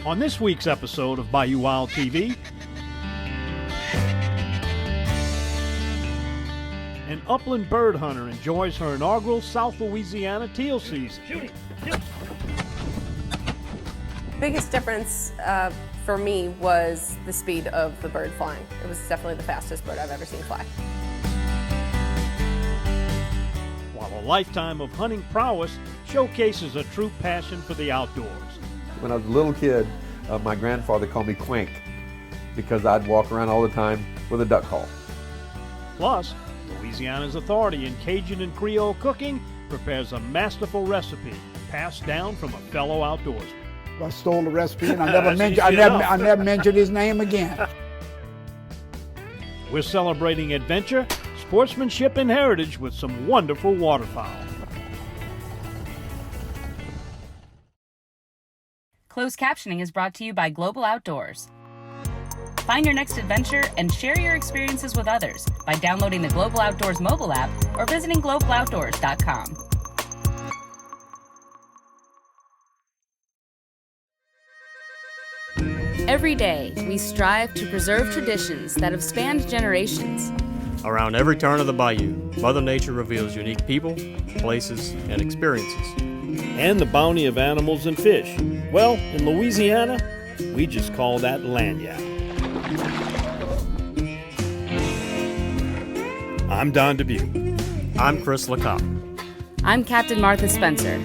On this week's episode of Bayou Wild TV, an upland bird hunter enjoys her inaugural South Louisiana teal season. Biggest difference for me was the speed of the bird flying. It was definitely the fastest bird I've ever seen fly. While a lifetime of hunting prowess showcases a true passion for the outdoors. When I was a little kid, my grandfather called me Quank because I'd walk around all the time with a duck call. Plus, Louisiana's authority in Cajun and Creole cooking prepares a masterful recipe passed down from a fellow outdoorsman. I stole the recipe and I never mentioned his name again. We're celebrating adventure, sportsmanship, and heritage with some wonderful waterfowl. Closed captioning is brought to you by Global Outdoors. Find your next adventure and share your experiences with others by downloading the Global Outdoors mobile app or visiting globaloutdoors.com. Every day, we strive to preserve traditions that have spanned generations. Around every turn of the bayou, Mother Nature reveals unique people, places, and experiences. And the bounty of animals and fish. Well, in Louisiana, we just call that lagniappe. I'm Don Dubuque. I'm Chris LeCoq. I'm Captain Martha Spencer.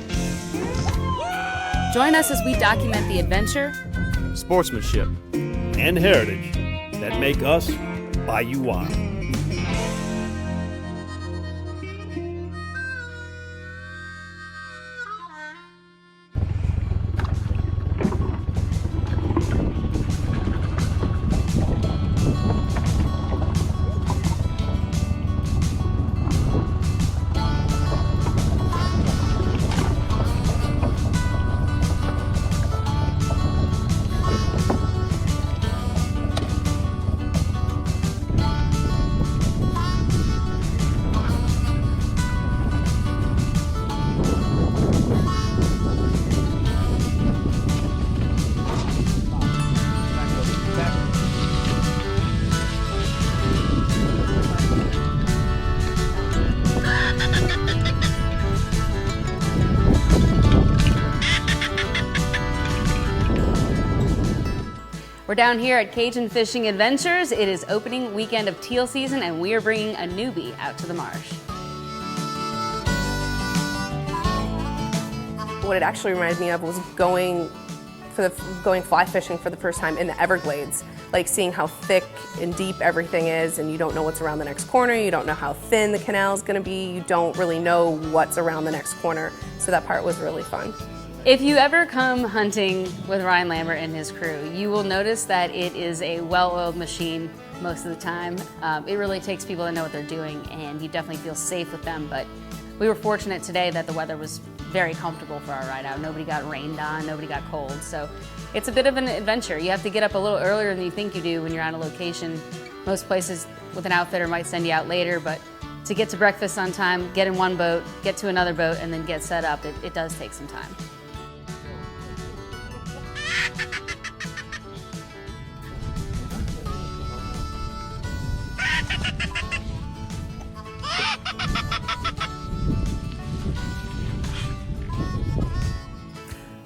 Join us as we document the adventure, Sportsmanship, and heritage that make us Bayou Wild. We're down here at Cajun Fishing Adventures. It is opening weekend of teal season and we are bringing a newbie out to the marsh. What it actually reminded me of was going fly fishing for the first time in the Everglades. Like seeing how thick and deep everything is, and you don't know what's around the next corner, you don't know how thin the canal is going to be, you don't really know what's around the next corner. So that part was really fun. If you ever come hunting with Ryan Lambert and his crew, you will notice that it is a well-oiled machine most of the time. It really takes people that know what they're doing, and you definitely feel safe with them. But we were fortunate today that the weather was very comfortable for our ride out. Nobody got rained on, nobody got cold. So it's a bit of an adventure. You have to get up a little earlier than you think you do when you're on a location. Most places with an outfitter might send you out later, but to get to breakfast on time, get in one boat, get to another boat, and then get set up, it does take some time.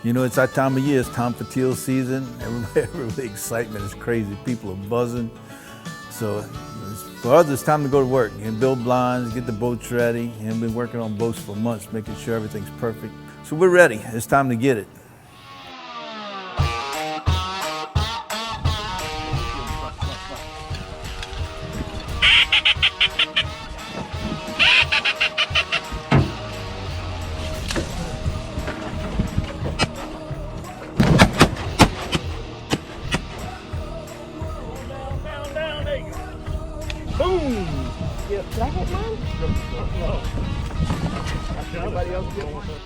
You know, it's that time of year, it's time for teal season. Everybody excitement is crazy. People are buzzing. So for us, it's time to go to work and build blinds, get the boats ready. And we've been working on boats for months, making sure everything's perfect. So we're ready. It's time to get it. Boom! Did I hit mine?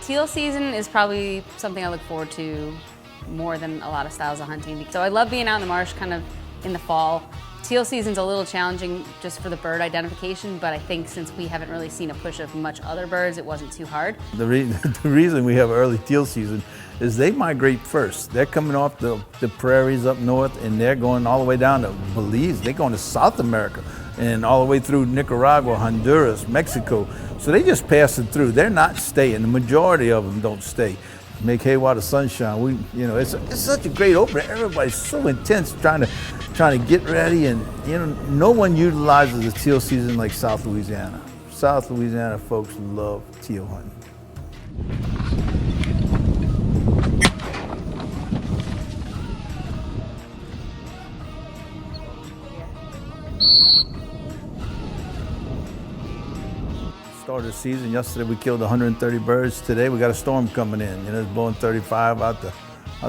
Teal season is probably something I look forward to more than a lot of styles of hunting. So I love being out in the marsh kind of in the fall teal season's a little challenging just for the bird identification, but I think since we haven't really seen a push of much other birds, it wasn't too hard. The reason we have early teal season is they migrate first. They're coming off the prairies up north, and they're going all the way down to Belize. They're going to South America and all the way through Nicaragua, Honduras, Mexico. So they just passing through. They're not staying. The majority of them don't stay. Make hay while the sun shines. It's such a great opener. Everybody's so intense trying to get ready, and no one utilizes the teal season like South Louisiana. South Louisiana folks love teal hunting. Started the season yesterday. We killed 130 birds. Today we got a storm coming in. It's blowing 35 out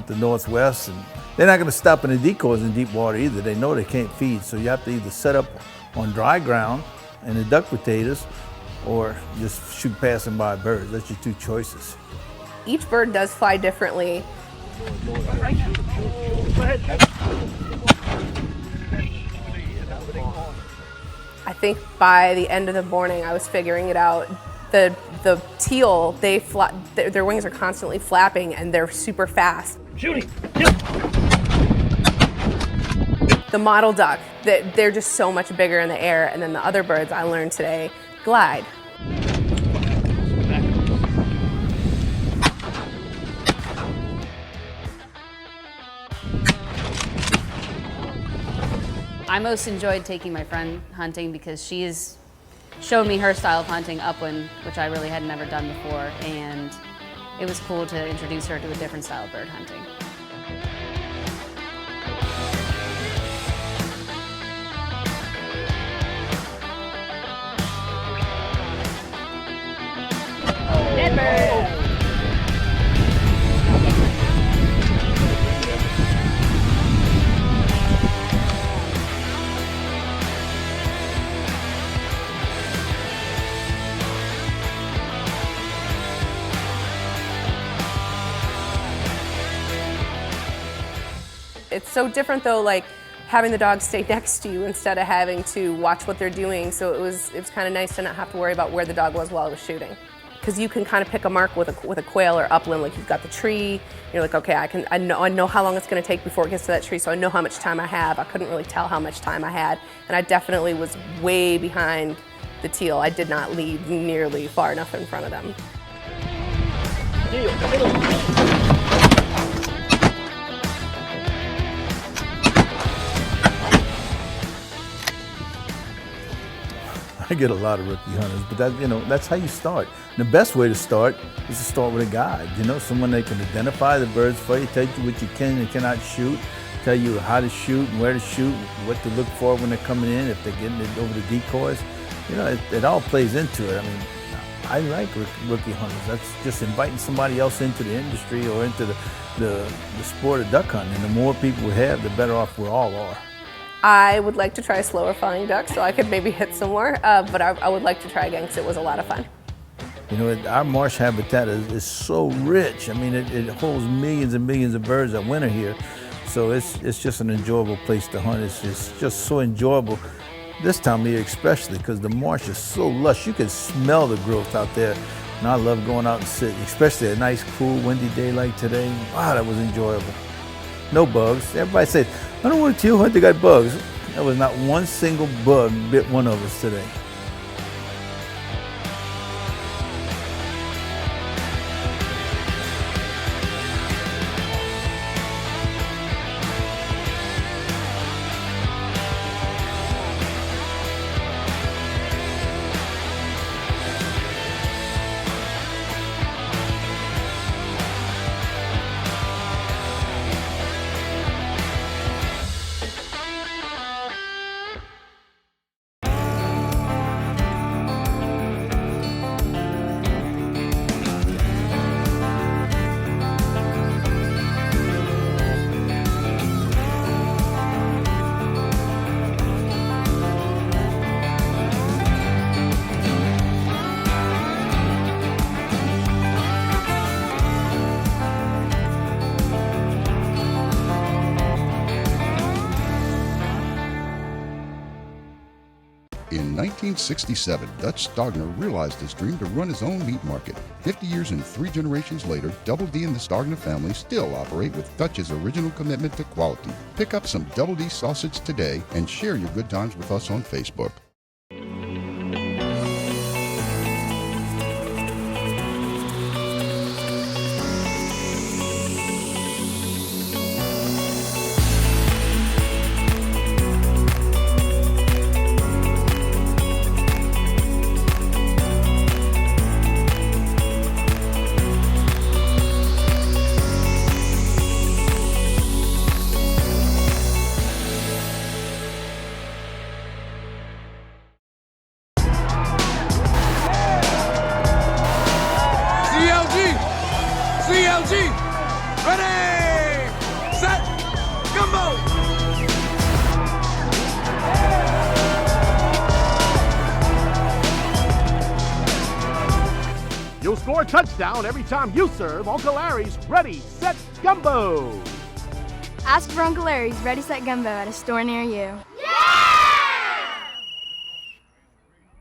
the northwest, and they're not going to stop in the decoys in deep water either. They know they can't feed, so you have to either set up on dry ground in the duck potatoes, or just shoot passing by birds. That's your two choices. Each bird does fly differently. I think by the end of the morning, I was figuring it out. The teal, their wings are constantly flapping, and they're super fast. Shooting! The mottled duck, they're just so much bigger in the air, and then the other birds I learned today glide. I most enjoyed taking my friend hunting because she's shown me her style of hunting upland, which I really had never done before, and it was cool to introduce her to a different style of bird hunting. Dead bird! It's so different though, like having the dog stay next to you instead of having to watch what they're doing. So it was kind of nice to not have to worry about where the dog was while I was shooting. Because you can kind of pick a mark with a quail or upland, like you've got the tree. You're like, okay, I know how long it's going to take before it gets to that tree, so I know how much time I have. I couldn't really tell how much time I had, and I definitely was way behind the teal. I did not lead nearly far enough in front of them. I get a lot of rookie hunters, but that's how you start. And the best way to start is to start with a guide. Someone that can identify the birds for you, tell you what you can and cannot shoot, tell you how to shoot and where to shoot, what to look for when they're coming in, if they're getting it over the decoys. It all plays into it. I mean, I like rookie hunters. That's just inviting somebody else into the industry or into the sport of duck hunting. And the more people we have, the better off we all are. I would like to try a slower flying duck so I could maybe hit some more, but I would like to try again because it was a lot of fun. Our marsh habitat is so rich. I mean, it holds millions and millions of birds that winter here. So it's just an enjoyable place to hunt. It's just so enjoyable this time of year especially because the marsh is so lush. You can smell the growth out there. And I love going out and sitting, especially a nice, cool, windy day like today. Wow, that was enjoyable. No bugs. Everybody says, I don't want to teal hunt, they got bugs. There was not one single bug bit one of us today. In 1967, Dutch Stogner realized his dream to run his own meat market. 50 years and 3 generations later, Double D and the Stogner family still operate with Dutch's original commitment to quality. Pick up some Double D sausage today and share your good times with us on Facebook. You'll score a touchdown every time you serve Uncle Larry's Ready, Set, Gumbo. Ask for Uncle Larry's Ready Set Gumbo at a store near you.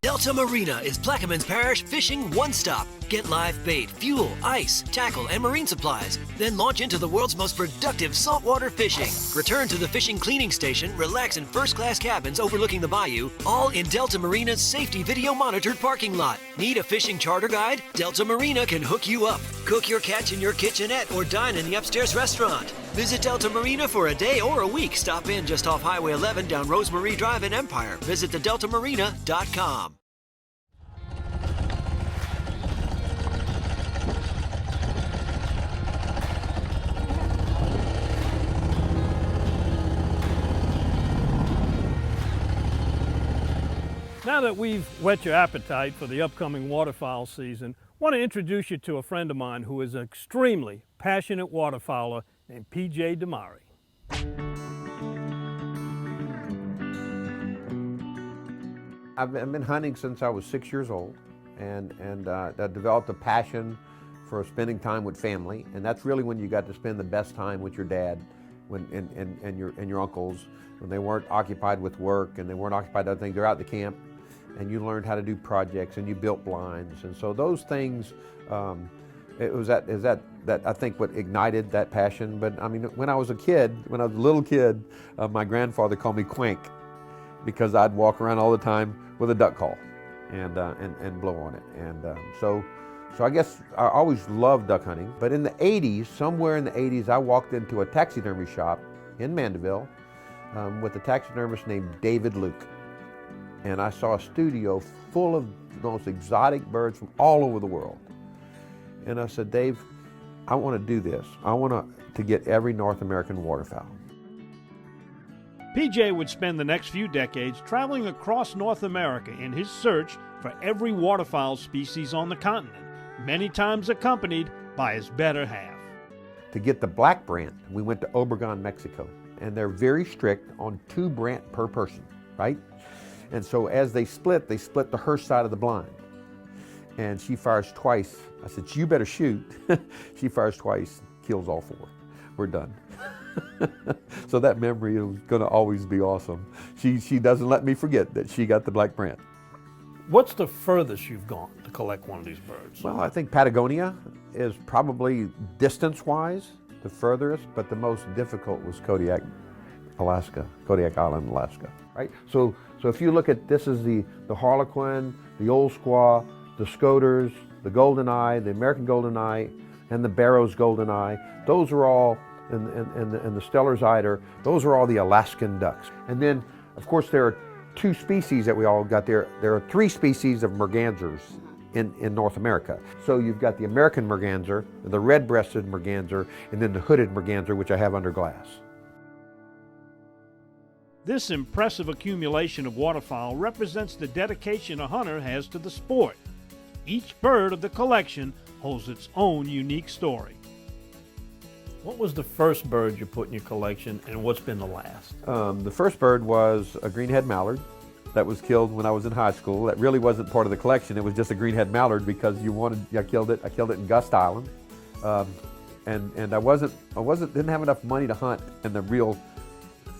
Delta Marina is Plaquemines Parish fishing one-stop. Get live bait, fuel, ice, tackle, and marine supplies. Then launch into the world's most productive saltwater fishing. Return to the fishing cleaning station, relax in first-class cabins overlooking the bayou, all in Delta Marina's safety video-monitored parking lot. Need a fishing charter guide? Delta Marina can hook you up. Cook your catch in your kitchenette or dine in the upstairs restaurant. Visit Delta Marina for a day or a week. Stop in just off Highway 11 down Rosemarie Drive in Empire. Visit thedeltamarina.com. Now that we've whet your appetite for the upcoming waterfowl season, I want to introduce you to a friend of mine who is an extremely passionate waterfowler named P.J. Demarie. I've been hunting since I was 6 years old, and I developed a passion for spending time with family, and that's really when you got to spend the best time with your dad and your uncles, when they weren't occupied with work and they weren't occupied with other things. They're out at the camp, and you learned how to do projects and you built blinds, and so those things, it was that I think what ignited that passion. But I mean, when I was a little kid, my grandfather called me Quank because I'd walk around all the time with a duck call and blow on it, and so I guess I always loved duck hunting. But in the 80s, somewhere in the 80s, I walked into a taxidermy shop in Mandeville with a taxidermist named David Luke. And I saw a studio full of the most exotic birds from all over the world. And I said, Dave, I want to do this. I want to get every North American waterfowl. PJ would spend the next few decades traveling across North America in his search for every waterfowl species on the continent, many times accompanied by his better half. To get the black brant, we went to Obregon, Mexico, and they're very strict on 2 brant per person, right? And so as they split to her side of the blind. And she fires twice. I said, you better shoot. She fires twice, kills all 4. We're done. So that memory is gonna always be awesome. She doesn't let me forget that she got the black brant. What's the furthest you've gone to collect one of these birds? Well, I think Patagonia is probably distance-wise the furthest, but the most difficult was Kodiak, Alaska, Kodiak Island, Alaska, right? So if you look at, this is the Harlequin, the Old Squaw, the Scoters, the Goldeneye, the American Goldeneye, and the Barrow's Goldeneye. Those are all, and the Stellar's Eider, those are all the Alaskan ducks. And then, of course, there are 2 species that we all got there. There are 3 species of mergansers in North America. So you've got the American merganser, the red-breasted merganser, and then the hooded merganser, which I have under glass. This impressive accumulation of waterfowl represents the dedication a hunter has to the sport. Each bird of the collection holds its own unique story. What was the first bird you put in your collection, and what's been the last? The first bird was a greenhead mallard that was killed when I was in high school. That really wasn't part of the collection. It was just a greenhead mallard because I killed it in Gust Island, and didn't have enough money to hunt in the real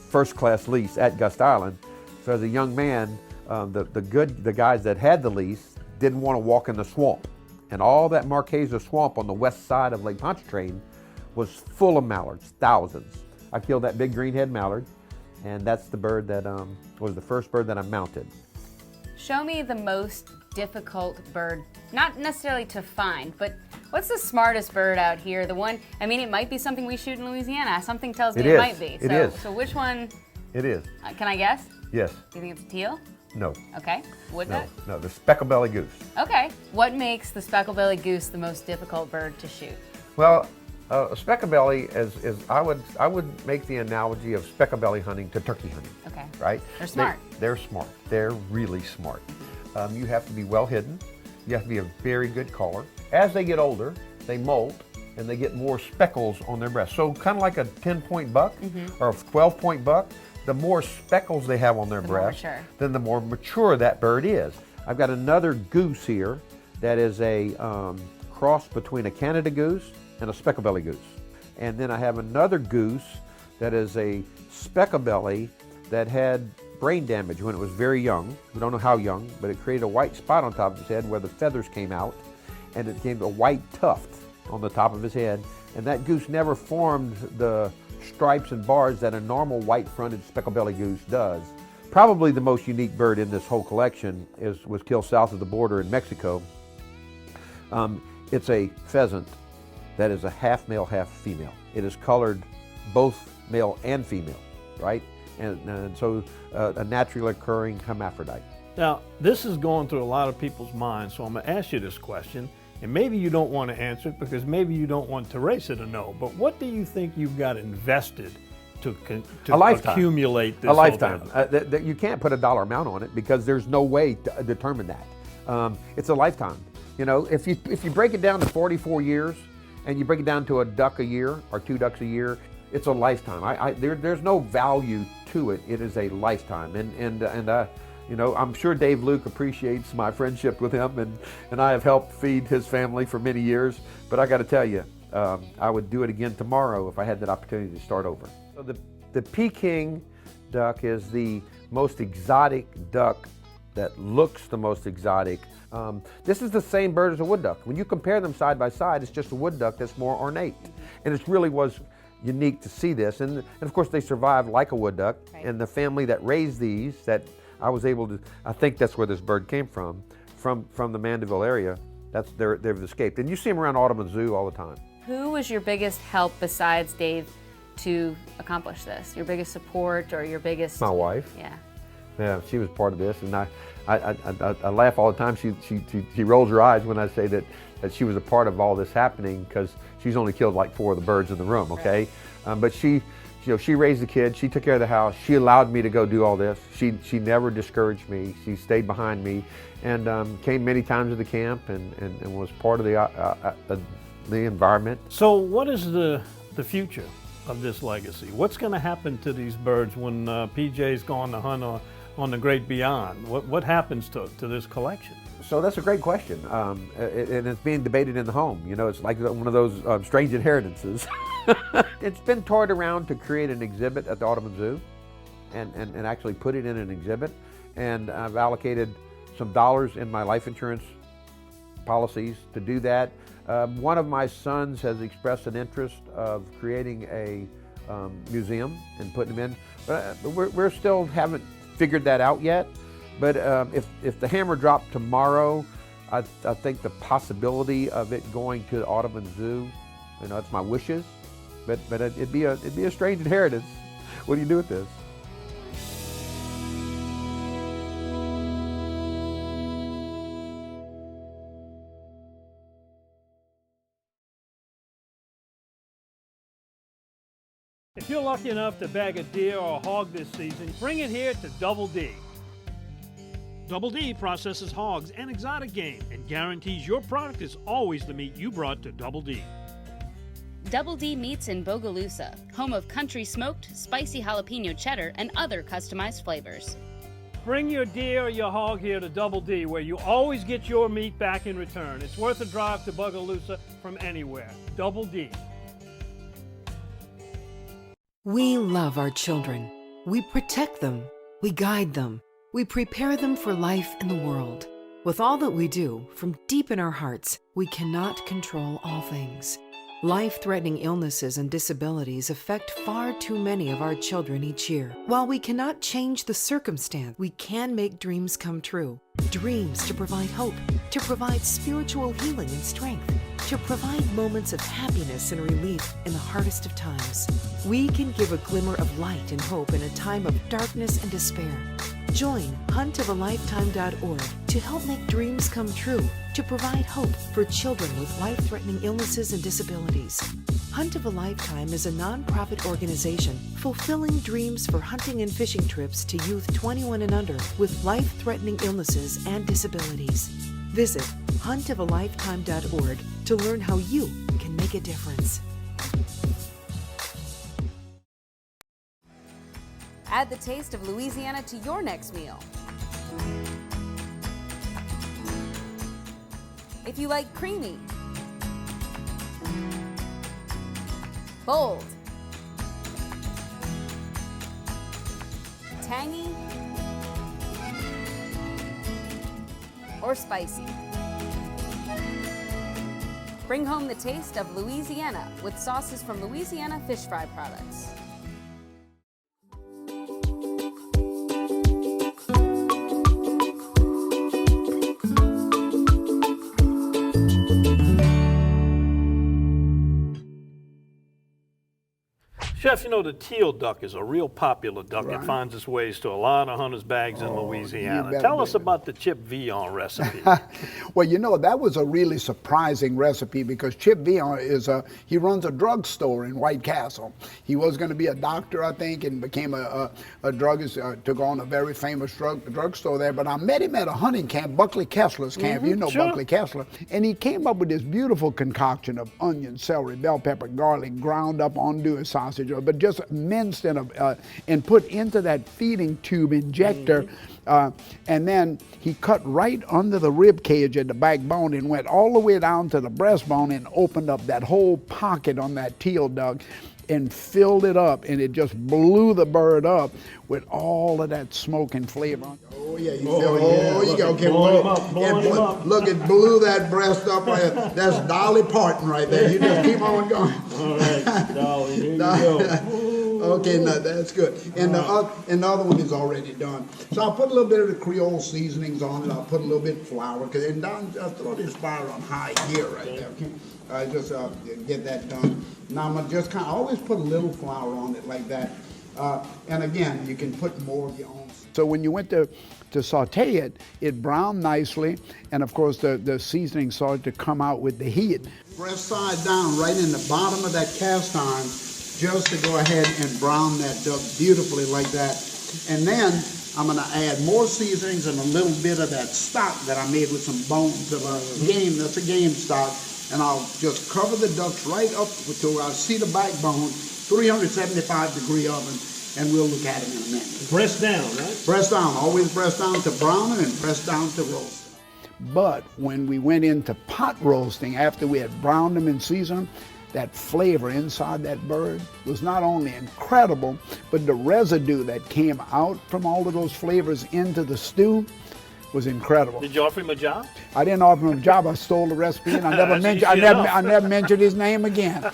first-class lease at Gust Island. So as a young man, the guys that had the lease didn't want to walk in the swamp. And all that Marquesa swamp on the west side of Lake Pontchartrain was full of mallards, thousands. I killed that big greenhead mallard, and that's the bird that was the first bird that I mounted. Show me the most difficult bird, not necessarily to find, but what's the smartest bird out here? The one, I mean, it might be something we shoot in Louisiana. Something tells me it might be. It is. So which one? It is. Can I guess? Yes. Do you think it's a teal? No. Okay. Wood duck? No, the speckled-bellied goose. Okay. What makes the speckled-bellied goose the most difficult bird to shoot? Well, a speckled-belly is I would make the analogy of speckled-belly hunting to turkey hunting. Okay. Right? They're smart. They're smart. They're really smart. You have to be well hidden. You have to be a very good caller. As they get older, they molt and they get more speckles on their breast. So kind of like a 10-point buck or a 12-point buck, the more speckles they have on their breast, then the more mature that bird is. I've got another goose here that is a cross between a Canada goose and a speckled-belly goose. And then I have another goose that is a speckled-belly that had brain damage when it was very young. We don't know how young, but it created a white spot on top of his head where the feathers came out, and it became a white tuft on the top of his head. And that goose never formed the stripes and bars that a normal white-fronted speckled-belly goose does. Probably the most unique bird in this whole collection was killed south of the border in Mexico. It's a pheasant that is a half male, half female. It is colored both male and female, right? And so a naturally occurring hermaphrodite. Now, this is going through a lot of people's minds, so I'm going to ask you this question, and maybe you don't want to answer it because maybe you don't want Teresa to know, but what do you think you've got invested to accumulate this? A lifetime. You can't put a dollar amount on it because there's no way to determine that. It's a lifetime. You know, if you break it down to 44 years and you break it down to a duck a year or 2 ducks a year, it's a lifetime. There's no value to it. It is a lifetime. And you know, I'm sure Dave Luke appreciates my friendship with him, and I have helped feed his family for many years. But I got to tell you, I would do it again tomorrow if I had that opportunity to start over. So the Peking duck is the most exotic duck that looks the most exotic. This is the same bird as a wood duck. When you compare them side by side, it's just a wood duck that's more ornate. And it really was unique to see this. And of course they survived like a wood duck. Right. And the family that raised these, that I was able to, I think that's where this bird came from the Mandeville area. They've escaped. And you see them around Audubon Zoo all the time. Who was your biggest help besides Dave to accomplish this? Your biggest support or your biggest? My wife. Yeah. Yeah, she was part of this, and I laugh all the time. She rolls her eyes when I say that she was a part of all this happening because she's only killed like 4 of the birds in the room. Okay, right. But she raised the kids. She took care of the house. She allowed me to go do all this. She never discouraged me. She stayed behind me, and came many times to the camp and was part of the environment. So, what is the future of this legacy? What's going to happen to these birds when PJ's gone to hunt on the great beyond? What happens to this collection? So that's a great question, and it's being debated in the home. You know, it's like one of those strange inheritances. It's been toyed around to create an exhibit at the Audubon Zoo and actually put it in an exhibit. And I've allocated some dollars in my life insurance policies to do that. One of my sons has expressed an interest of creating a museum and putting them in. But we're still haven't figured that out yet. But if the hammer dropped tomorrow, I think the possibility of it going to the Audubon Zoo, you know, that's my wishes. But it'd be a strange inheritance. What do you do with this? If you're lucky enough to bag a deer or a hog this season, bring it here to Double D. Double D processes hogs and exotic game and guarantees your product is always the meat you brought to Double D. Double D Meats in Bogalusa, home of country smoked, spicy jalapeno cheddar, and other customized flavors. Bring your deer or your hog here to Double D, where you always get your meat back in return. It's worth a drive to Bogalusa from anywhere. Double D. We love our children. We protect them. We guide them. We prepare them for life in the world. With all that we do, from deep in our hearts, we cannot control all things. Life-threatening illnesses and disabilities affect far too many of our children each year. While we cannot change the circumstance, we can make dreams come true. Dreams to provide hope, to provide spiritual healing and strength, to provide moments of happiness and relief in the hardest of times. We can give a glimmer of light and hope in a time of darkness and despair. Join huntofalifetime.org to help make dreams come true, to provide hope for children with life-threatening illnesses and disabilities. Hunt of a Lifetime is a nonprofit organization fulfilling dreams for hunting and fishing trips to youth 21 and under with life-threatening illnesses and disabilities. Visit huntofalifetime.org to learn how you can make a difference. Add the taste of Louisiana to your next meal. If you like creamy, bold, tangy, or spicy, bring home the taste of Louisiana with sauces from Louisiana fish fry products. Chef, you know, the teal duck is a real popular duck. Right. It finds its ways to a lot of hunters' bags in Louisiana. Tell us about the Chip Villon recipe. Well, you know, that was a really surprising recipe because Chip Villon he runs a drugstore in White Castle. He was going to be a doctor, I think, and became a druggist, took on a very famous drugstore there. But I met him at a hunting camp, Buckley Kessler's camp. You know sure. Buckley Kessler. And he came up with this beautiful concoction of onion, celery, bell pepper, garlic, ground up andouille sausage, but just minced and put into that feeding tube injector. And then he cut right under the rib cage at the backbone and went all the way down to the breastbone and opened up that whole pocket on that teal duck and filled it up, and it just blew the bird up with all of that smoke and flavor. Oh yeah, you feel it. Oh, you got okay. Look, it blew that breast up. That's Dolly Parton right there. You just keep on going. All right, Dolly, here you go. Okay, no, that's good. And the other one is already done. So I'll put a little bit of the Creole seasonings on it. I'll put a little bit of flour, and down, throw this fire on high here right there. Okay, just get that done. Now I'm gonna just kind of always put a little flour on it like that. And again, you can put more of your own. So when you went to saute it, it browned nicely, and of course the seasoning started to come out with the heat. Breast side down, right in the bottom of that cast iron, just to go ahead and brown that duck beautifully like that. And then I'm gonna add more seasonings and a little bit of that stock that I made with some bones of a game, that's a game stock. And I'll just cover the ducks right up until I see the backbone, 375-degree oven, and we'll look at them in a minute. Breast down, right? Breast down, always breast down to brown and breast down to roast. But when we went into pot roasting, after we had browned them and seasoned them, that flavor inside that bird was not only incredible, but the residue that came out from all of those flavors into the stew was incredible. Did you offer him a job? I didn't offer him a job. I stole the recipe, and I never mentioned his name again.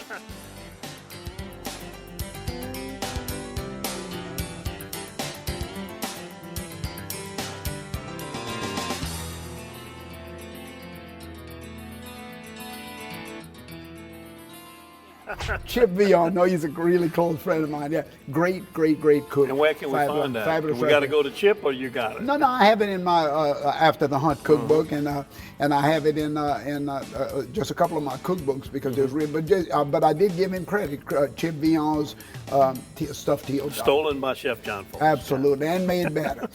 Chip Villon, no, he's a really close friend of mine. Yeah, great cook. And where can we find that? We got to go to Chip, or you got it? No, I have it in my After the Hunt cookbook, and I have it in just a couple of my cookbooks because there's but I did give him credit. Chip Villon's stuffed teal duck. Stolen by Chef John Folse. Absolutely, and made better.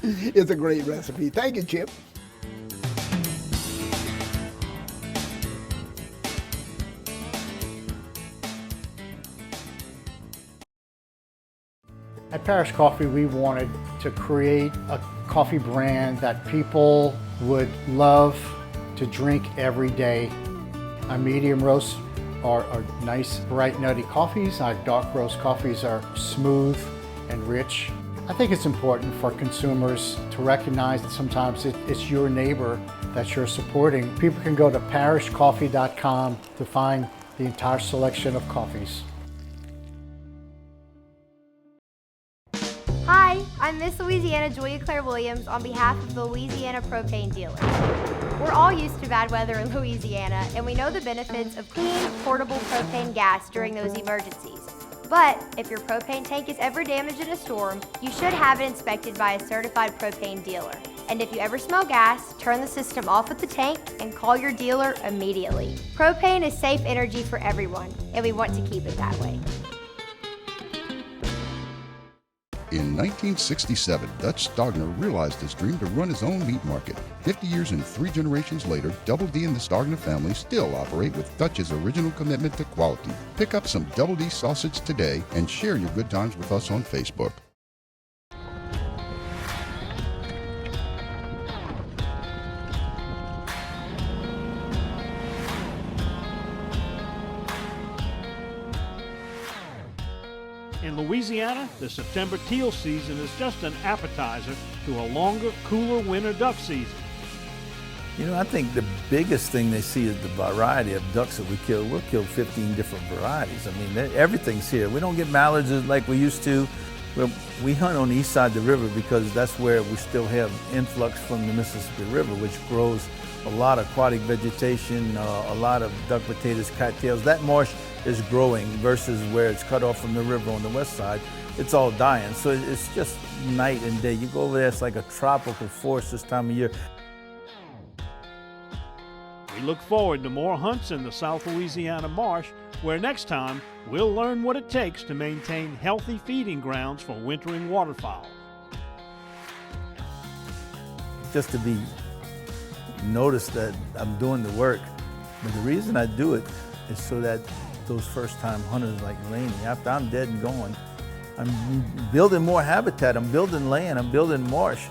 It's a great recipe. Thank you, Chip. At Parish Coffee, we wanted to create a coffee brand that people would love to drink every day. Our medium roasts are nice, bright, nutty coffees. Our dark roast coffees are smooth and rich. I think it's important for consumers to recognize that sometimes it's your neighbor that you're supporting. People can go to parishcoffee.com to find the entire selection of coffees. Hi, I'm Miss Louisiana Julia Claire Williams on behalf of the Louisiana Propane Dealers. We're all used to bad weather in Louisiana, and we know the benefits of clean, portable propane gas during those emergencies. But if your propane tank is ever damaged in a storm, you should have it inspected by a certified propane dealer. And if you ever smell gas, turn the system off at the tank and call your dealer immediately. Propane is safe energy for everyone, and we want to keep it that way. In 1967, Dutch Stogner realized his dream to run his own meat market. 50 years and 3 generations later, Double D and the Stogner family still operate with Dutch's original commitment to quality. Pick up some Double D sausage today and share your good times with us on Facebook. In Louisiana, the September teal season is just an appetizer to a longer, cooler winter duck season. You know, I think the biggest thing they see is the variety of ducks that we kill. We'll kill 15 different varieties. I mean, everything's here. We don't get mallards like we used to. We hunt on the east side of the river because that's where we still have influx from the Mississippi River, which grows a lot of aquatic vegetation, a lot of duck potatoes, cattails. That marsh is growing versus where it's cut off from the river on the west side. It's all dying. So it's just night and day. You go over there, it's like a tropical forest this time of year. We look forward to more hunts in the South Louisiana marsh, where next time we'll learn what it takes to maintain healthy feeding grounds for wintering waterfowl. Just to be noticed that I'm doing the work. But the reason I do it is so that those first-time hunters like Laney, after I'm dead and gone, I'm building more habitat, I'm building land, I'm building marsh.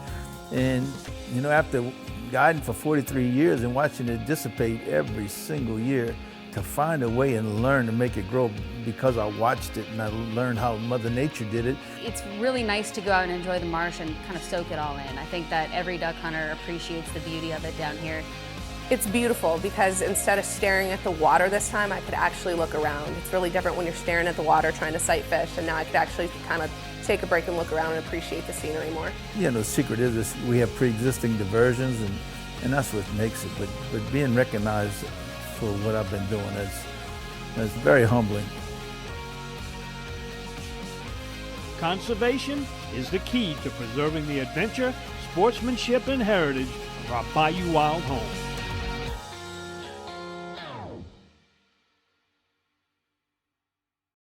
And, you know, after guiding for 43 years and watching it dissipate every single year, to find a way and learn to make it grow because I watched it and I learned how Mother Nature did it. It's really nice to go out and enjoy the marsh and kind of soak it all in. I think that every duck hunter appreciates the beauty of it down here. It's beautiful because instead of staring at the water this time, I could actually look around. It's really different when you're staring at the water trying to sight fish, and now I could actually kind of take a break and look around and appreciate the scenery more. You know, the secret is this, we have pre-existing diversions and that's what makes it, but being recognized for what I've been doing is very humbling. Conservation is the key to preserving the adventure, sportsmanship, and heritage of our Bayou Wild home.